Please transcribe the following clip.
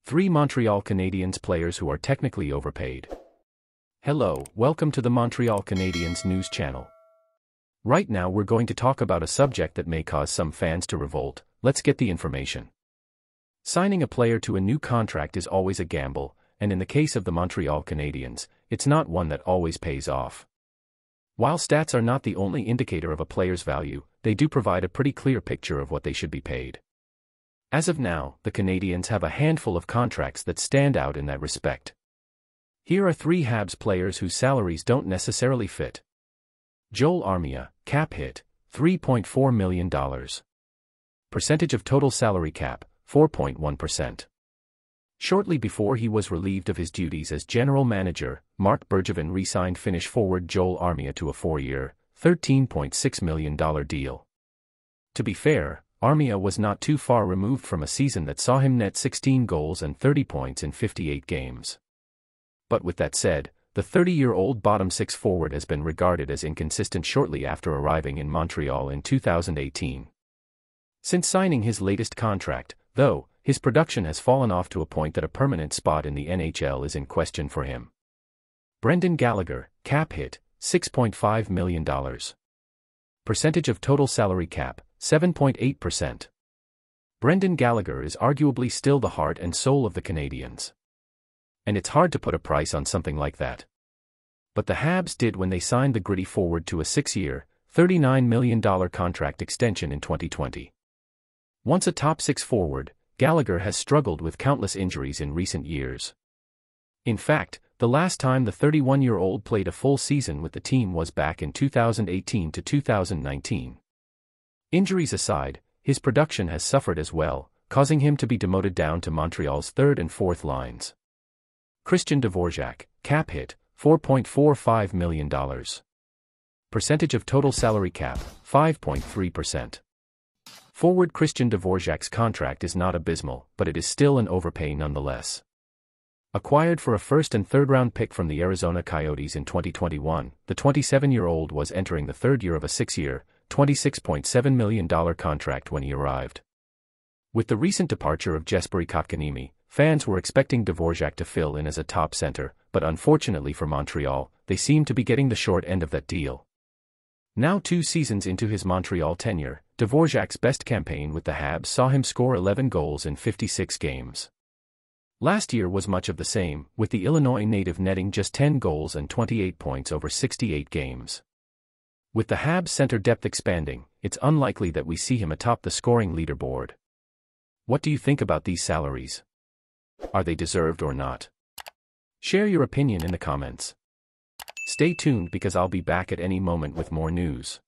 3 Montreal Canadiens players who are technically overpaid. Hello, welcome to the Montreal Canadiens news channel. Right now we're going to talk about a subject that may cause some fans to revolt. Let's get the information. Signing a player to a new contract is always a gamble, and in the case of the Montreal Canadiens, it's not one that always pays off. While stats are not the only indicator of a player's value, they do provide a pretty clear picture of what they should be paid. As of now, the Canadiens have a handful of contracts that stand out in that respect. Here are 3 Habs players whose salaries don't necessarily fit. Joel Armia, cap hit, $3.4 million. Percentage of total salary cap, 4.1%. Shortly before he was relieved of his duties as general manager, Marc Bergevin re-signed Finnish forward Joel Armia to a 4-year, $13.6 million deal. To be fair, Armia was not too far removed from a season that saw him net 16 goals and 30 points in 58 games. But with that said, the 30-year-old bottom-six forward has been regarded as inconsistent shortly after arriving in Montreal in 2018. Since signing his latest contract, though, his production has fallen off to a point that a permanent spot in the NHL is in question for him. Brendan Gallagher, cap hit, $6.5 million. Percentage of total salary cap, 7.8%. Brendan Gallagher is arguably still the heart and soul of the Canadiens. And it's hard to put a price on something like that. But the Habs did when they signed the gritty forward to a 6-year, $39 million contract extension in 2020. Once a top-6 forward, Gallagher has struggled with countless injuries in recent years. In fact, the last time the 31-year-old played a full season with the team was back in 2018 to 2019. Injuries aside, his production has suffered as well, causing him to be demoted down to Montreal's 3rd and 4th lines. Christian Dvorak, cap hit, $4.45 million. Percentage of total salary cap, 5.3%. Forward Christian Dvorak's contract is not abysmal, but it is still an overpay nonetheless. Acquired for a 1st and 3rd round pick from the Arizona Coyotes in 2021, the 27-year-old was entering the 3rd year of a 6-year, $26.7 million contract when he arrived. With the recent departure of Jesperi Kotkaniemi, fans were expecting Dvorak to fill in as a top center, but unfortunately for Montreal, they seem to be getting the short end of that deal. Now 2 seasons into his Montreal tenure, Dvorak's best campaign with the Habs saw him score 11 goals in 56 games. Last year was much of the same, with the Illinois native netting just 10 goals and 28 points over 68 games. With the Habs center depth expanding, it's unlikely that we see him atop the scoring leaderboard. What do you think about these salaries? Are they deserved or not? Share your opinion in the comments. Stay tuned because I'll be back at any moment with more news.